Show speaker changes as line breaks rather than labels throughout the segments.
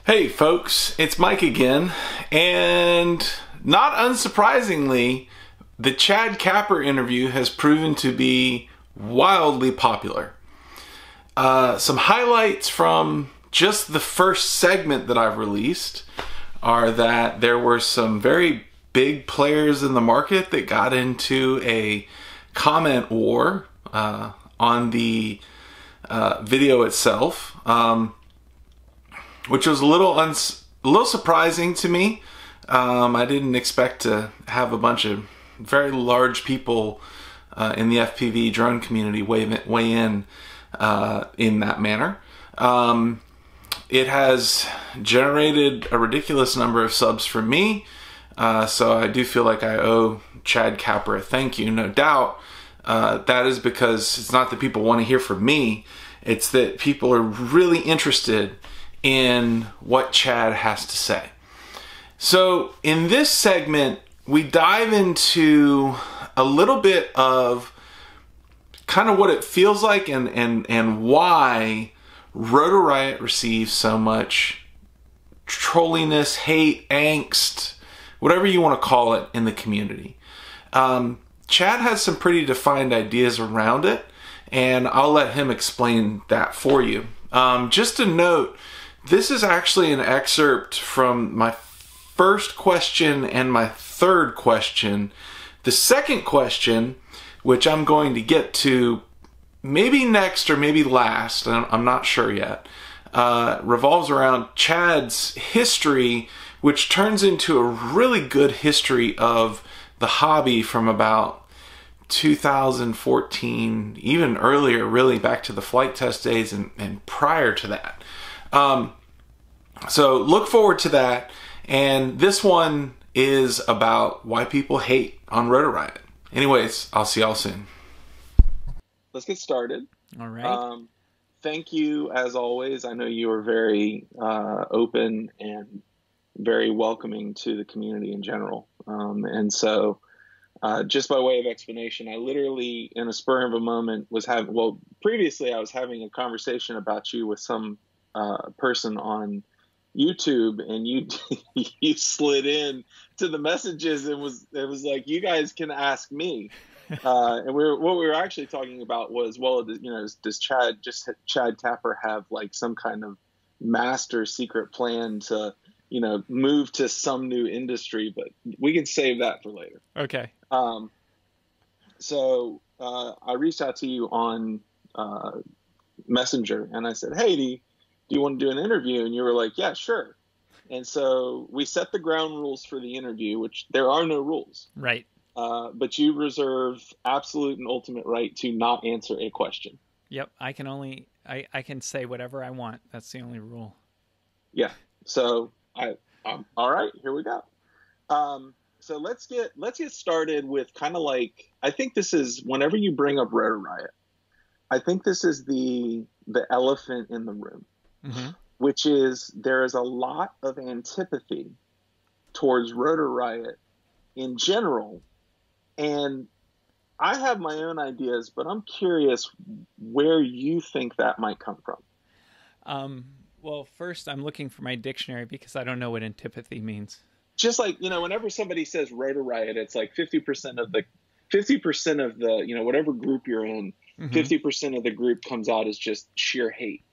Hey folks, it's Mike again, and not unsurprisingly, the Chad Kapper interview has proven to be wildly popular. Some highlights from just the first segment that I've released are that there were some very big players in the market that got into a comment war on the video itself. Which was a little surprising to me. I didn't expect to have a bunch of very large people in the FPV drone community weigh in that manner. It has generated a ridiculous number of subs for me, so I do feel like I owe Chad Kapper a thank you, no doubt. That is because it's not that people want to hear from me, it's that people are really interested in what Chad has to say. So in this segment, we dive into a little bit of kind of what it feels like and why Rotor Riot receives so much trolliness, hate, angst, whatever you want to call it in the community. Chad has some pretty defined ideas around it, and I'll let him explain that for you. Just a note, this is actually an excerpt from my first question and my third question. The second question, which I'm going to get to maybe next or maybe last, I'm not sure yet, revolves around Chad's history, which turns into a really good history of the hobby from about 2014, even earlier, really back to the flight test days and prior to that. So look forward to that. And this one is about why people hate on Rotor Riot. Anyways, I'll see y'all soon. Let's get started.
All right.
Thank you, as always. I know you are very open and very welcoming to the community in general. And so just by way of explanation, I literally, in a spur of a moment, previously I was having a conversation about you with some person on YouTube, and you you slid in to the messages and it was like, you guys can ask me. And what we were actually talking about was, well, does Chad Kapper have like some kind of master secret plan to, move to some new industry? But we can save that for later.
Okay.
So I reached out to you on Messenger, and I said, hey, do you want to do an interview? And you were like, yeah, sure. And so we set the ground rules for the interview, which there are no rules.
Right.
But you reserve absolute and ultimate right to not answer a question.
Yep. I can say whatever I want. That's the only rule.
Yeah. So all right, here we go. So let's get started with kind of like, I think this is, whenever you bring up Rotor Riot, I think this is the elephant in the room. Mm-hmm. Which is, there is a lot of antipathy towards Rotor Riot in general. And I have my own ideas, but I'm curious where you think that might come from.
Well, first I'm looking for my dictionary because I don't know what antipathy means.
Just like, whenever somebody says Rotor Riot, it's like 50% of the, whatever group you're in, mm-hmm. 50% of the group comes out as just sheer hate.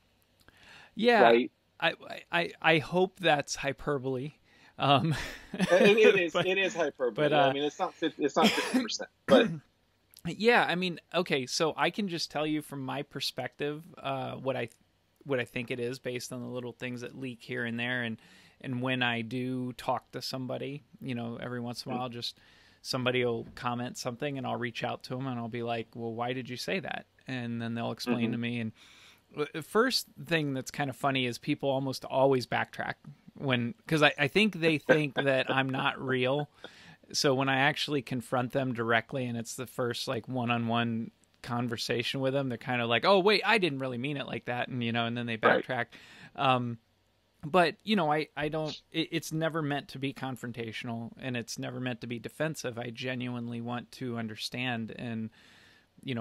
Yeah,
right.
I hope that's hyperbole.
It is. It is hyperbole. But I mean, it's not 50%. But
yeah, I mean, okay. So I can just tell you from my perspective what I think it is based on the little things that leak here and there, and when I do talk to somebody, every once in a while, just somebody will comment something, and I'll reach out to them, and I'll be like, "Well, why did you say that?" And then they'll explain mm-hmm. to me. And the first thing that's kind of funny is people almost always backtrack because I think they think that I'm not real. So when I actually confront them directly and it's the first like one-on-one conversation with them, they're kind of like, oh wait, I didn't really mean it like that. And, and then they backtrack. Right. But, I don't, it's never meant to be confrontational, and it's never meant to be defensive. I genuinely want to understand and,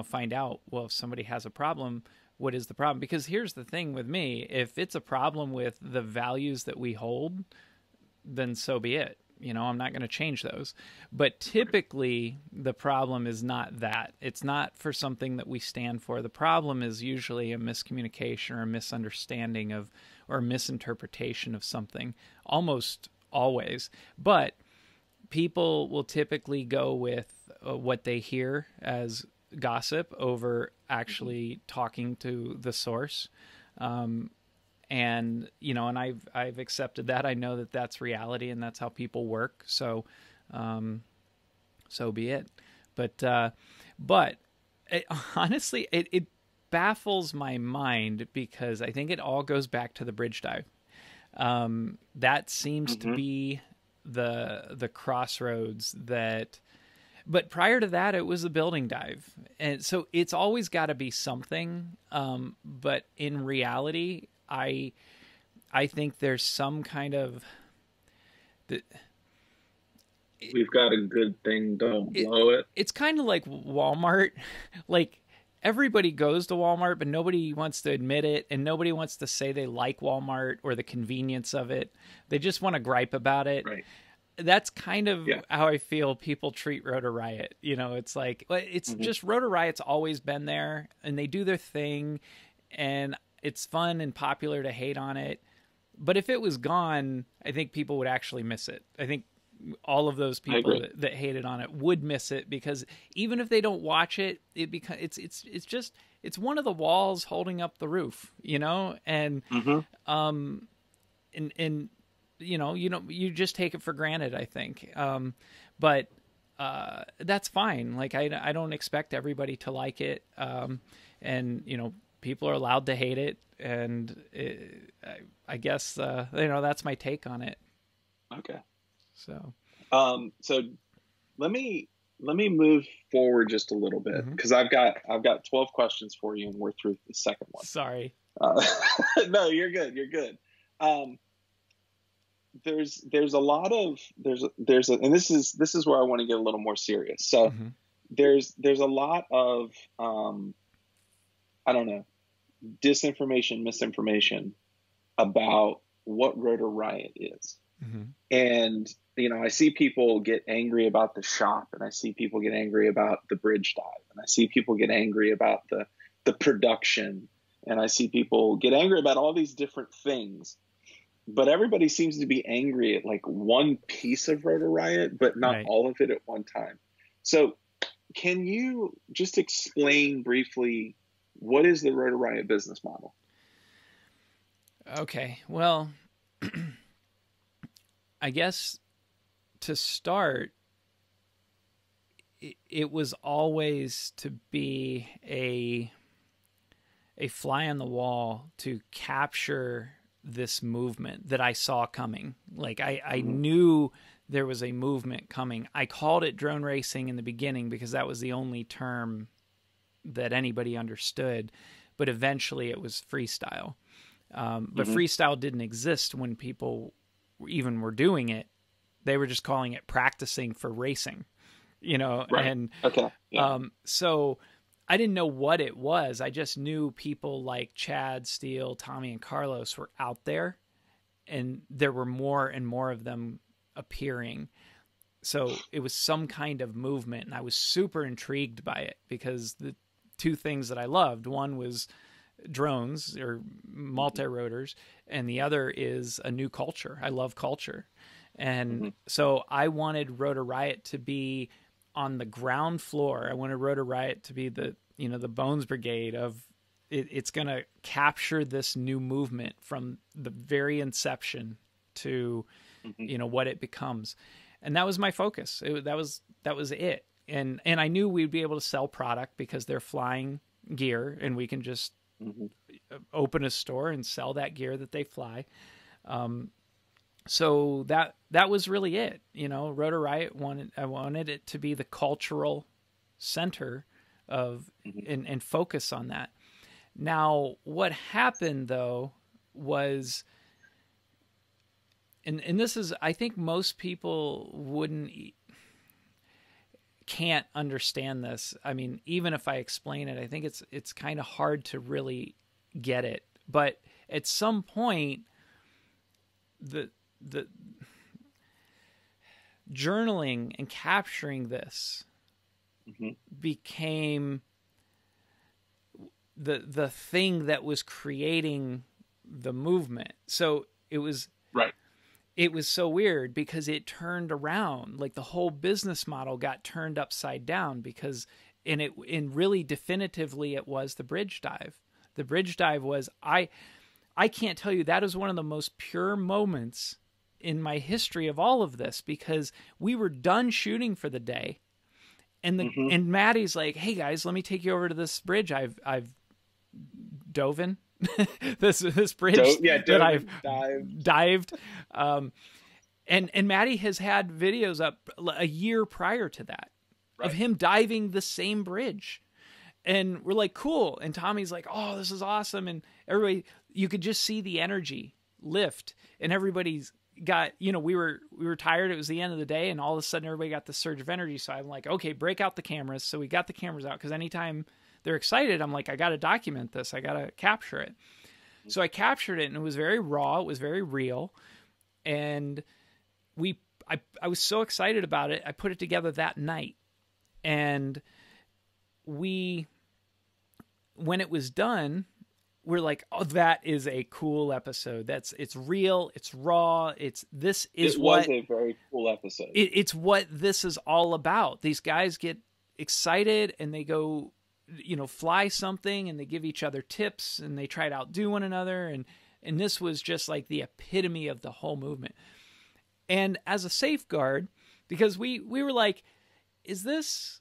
find out, well, if somebody has a problem, what is the problem? Because here's the thing with me, if it's a problem with the values that we hold, then so be it. You know, I'm not going to change those. But typically, the problem is not that. It's not for something that we stand for. The problem is usually a miscommunication or a misunderstanding of, or a misinterpretation of something, almost always. But people will typically go with what they hear as gossip over actually talking to the source. And, you know, and I've accepted that. I know that that's reality and that's how people work. So, so be it. But it, honestly, it baffles my mind because I think it all goes back to the bridge dive. That seems to be the crossroads that, but prior to that, it was the building dive. And so it's always got to be something. But in reality, I think there's some kind of
we've got a good thing, don't blow it.
It's kind of like Walmart. Like everybody goes to Walmart, but nobody wants to admit it, and nobody wants to say they like Walmart or the convenience of it. They just want to gripe about it.
Right.
That's kind of how I feel people treat Rotor Riot. You know, it's like, it's just Rotor Riot's always been there, and they do their thing, and it's fun and popular to hate on it. But if it was gone, I think people would actually miss it. I think all of those people that hated on it would miss it, because even if they don't watch it, it's one of the walls holding up the roof, you know? And, and you just take it for granted, I think. But that's fine. Like, I don't expect everybody to like it. And, you know, people are allowed to hate it, and I guess that's my take on it.
Okay.
So,
so let me move forward just a little bit, because I've got 12 questions for you, and we're through the second one.
Sorry.
No, you're good. You're good. There's a lot of and this is where I want to get a little more serious. So there's a lot of I don't know, disinformation, misinformation about what Rotor Riot is. And, you know, I see people get angry about the shop, and I see people get angry about the bridge dive, and I see people get angry about the production, and I see people get angry about all these different things. But everybody seems to be angry at like one piece of Rotor Riot, but not all of it at one time. So can you just explain briefly, what is the Rotor Riot business model?
Okay, well, I guess to start, it was always to be a fly on the wall to capture this movement that I saw coming. Like I knew there was a movement coming. I called it drone racing in the beginning because that was the only term that anybody understood, but eventually it was freestyle. But freestyle didn't exist when people even were doing it. They were just calling it practicing for racing, you know?
Right.
And, so I didn't know what it was. I just knew people like Chad, Steele, Tommy, and Carlos were out there, and there were more and more of them appearing. So it was some kind of movement, and I was super intrigued by it, because the two things that I loved, one was drones or multi-rotors, and the other is a new culture. I love culture. And so I wanted Rotor Riot to be on the ground floor. I wanted Rotor Riot to be the Bones Brigade of it. It's going to capture this new movement from the very inception to, what it becomes. And that was my focus. That was it. And I knew we'd be able to sell product because they're flying gear, and we can just open a store and sell that gear that they fly. So that was really it. Rotor Riot I wanted it to be the cultural center of and focus on that. Now, what happened though was, and this is, I think most people can't understand this. I mean, even if I explain it, I think it's kind of hard to really get it. But at some point, the journaling and capturing this became the thing that was creating the movement. So it was
right.
It was so weird because it turned around. Like the whole business model got turned upside down because and really definitively it was the bridge dive. The bridge dive was I can't tell you, that is one of the most pure moments in my history of all of this, because we were done shooting for the day. And and Maddie's like, "Hey guys, let me take you over to this bridge I've dove in." this bridge that I've dived. And Maddie has had videos up a year prior to that of him diving the same bridge. And we're like, cool. And Tommy's like, "Oh, this is awesome." And everybody, you could just see the energy lift, and everybody's got, we were tired. It was the end of the day, and all of a sudden everybody got this surge of energy. So I'm like, okay, break out the cameras. So we got the cameras out, because anytime they're excited, I'm like, I got to document this. I got to capture it. So I captured it, and it was very raw. It was very real. And I was so excited about it. I put it together that night. And when it was done, we're like, oh, that is a cool episode. It's real. It's raw. It was a
very cool episode.
It's what this is all about. These guys get excited and they go, fly something, and they give each other tips, and they try to outdo one another. And this was just like the epitome of the whole movement. And as a safeguard, because we were like, is this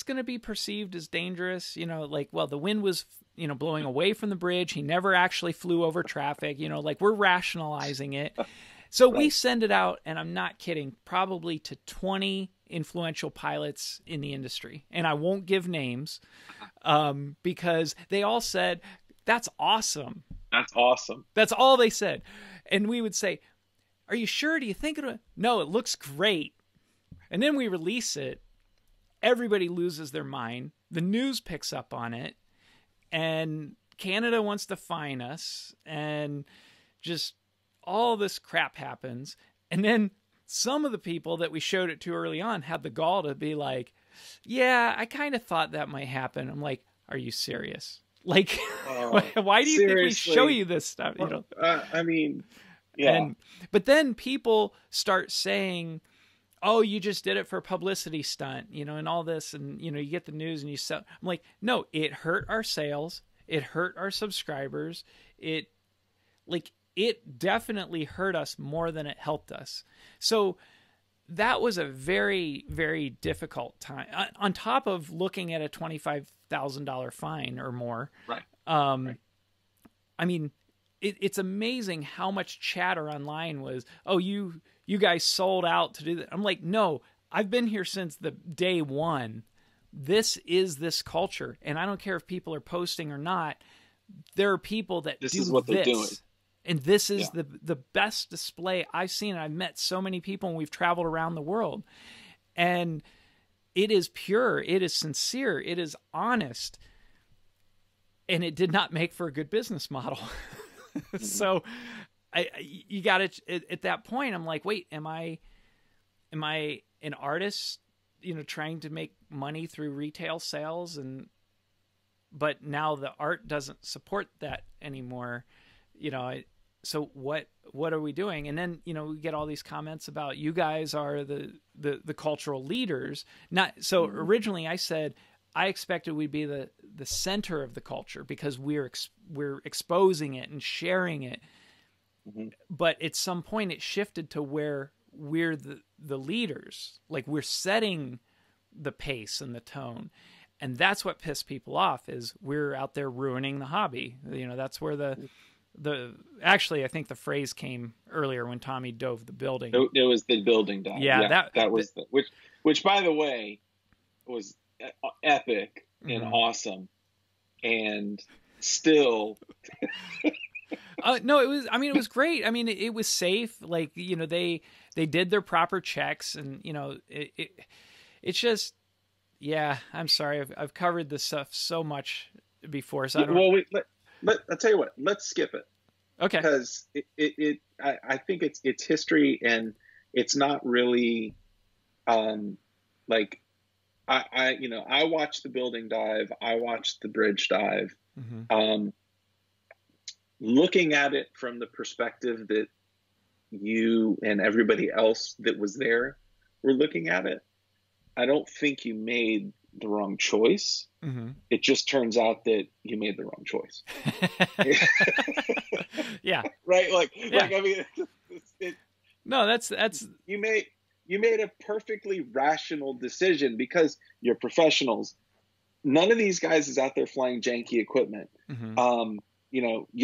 going to be perceived as dangerous? The wind was, blowing away from the bridge. He never actually flew over traffic, we're rationalizing it. So we send it out, and I'm not kidding, probably to 20 influential pilots in the industry. And I won't give names, because they all said, "That's awesome.
That's awesome."
That's all they said. And we would say, "Are you sure? Do you think No, it looks great." And then we release it. Everybody loses their mind. The news picks up on it, and Canada wants to fine us, and just all this crap happens. And then some of the people that we showed it to early on had the gall to be like, "Yeah, I kind of thought that might happen." I'm like, "Are you serious? Like, why do you think we show you this stuff?"
I mean, yeah.
But then people start saying, "Oh, you just did it for a publicity stunt, and all this." And, you get the news and you sell. I'm like, no, it hurt our sales. It hurt our subscribers. It definitely hurt us more than it helped us. So that was a very, very difficult time. On top of looking at a $25,000 fine or more.
Right.
I mean, it's amazing how much chatter online was, "Oh, you guys sold out to do that." I'm like, no, I've been here since the day one. This is this culture. And I don't care if people are posting or not. There are people that
this
do
is what
this.
They're doing.
And this is the best display I've seen. I've met so many people, and we've traveled around the world. And it is pure. It is sincere. It is honest. And it did not make for a good business model. So you got to, at that point, I'm like, wait, am I an artist, trying to make money through retail sales? But now the art doesn't support that anymore. So what are we doing? And then, we get all these comments about, you guys are the cultural leaders. So originally I said, I expected we'd be the center of the culture, because we're exposing it and sharing it. But at some point it shifted to where we're the leaders. Like, we're setting the pace and the tone. And that's what pissed people off, is we're out there ruining the hobby. That's where actually, I think the phrase came earlier when Tommy dove the building.
It was the building dive.
Yeah,
that was which by the way was epic and awesome, and still.
No, it was. I mean, it was great. I mean, it was safe. Like, they did their proper checks, and it's just, yeah, I'm sorry. I've covered this stuff so much before. So I don't...
Well, I'll tell you what, let's skip it.
Okay.
Because I think it's history, and it's not really, like, I watched the building dive. I watched the bridge dive.
Mm-hmm.
Looking at it from the perspective that you and everybody else that was there were looking at it, I don't think you made the wrong choice.
Mm-hmm.
It just turns out that you made the wrong choice.
Yeah.
Right. Like,
yeah.
I mean,
no, that's
you made a perfectly rational decision because you're professionals. None of these guys is out there flying janky equipment.
Mm-hmm.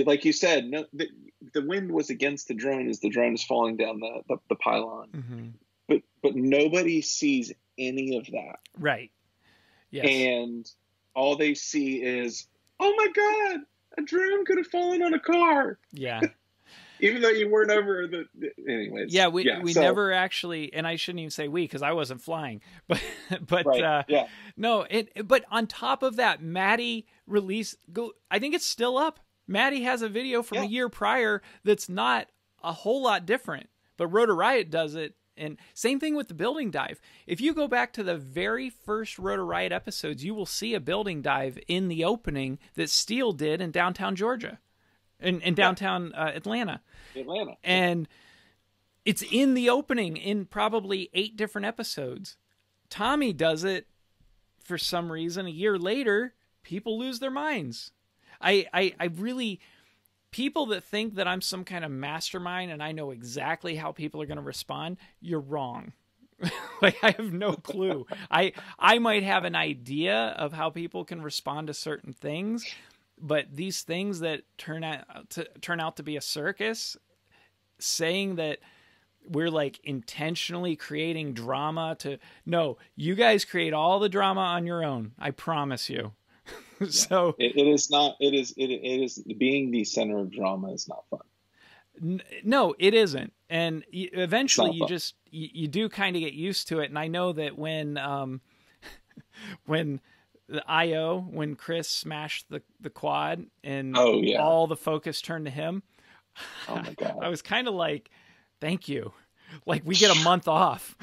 Like you said, no, the wind was against the drone as the drone is falling down the pylon.
Mm-hmm.
But nobody sees any of that.
Right. Yes.
And all they see is, oh my God, a drone could have fallen on a car.
Yeah.
Even though you weren't over anyways.
Yeah, we never actually, and I shouldn't even say we because I wasn't flying, but
right, yeah.
No, but on top of that, Maddie I think it's still up. Maddie has a video from a year prior that's not a whole lot different, but Rotor Riot does it. And same thing with the building dive. If you go back to the very first Rotor Riot episodes, you will see a building dive in the opening that Steele did in downtown Georgia, in downtown Atlanta. And it's in the opening in probably 8 different episodes. Tommy does it for some reason. A year later, people lose their minds. I really... People that think that I'm some kind of mastermind and I know exactly how people are going to respond, you're wrong. Like, I have no clue. I might have an idea of how people can respond to certain things, but these things that turn out to be a circus, saying that we're like intentionally creating drama no, you guys create all the drama on your own. I promise you.
Yeah.
So
it is being the center of drama is not fun.
No, it isn't. And eventually you do kind of get used to it. And I know that when when Chris smashed the quad and all the focus turned to him,
oh my God,
I was kind of like, thank you. Like, we get a month off.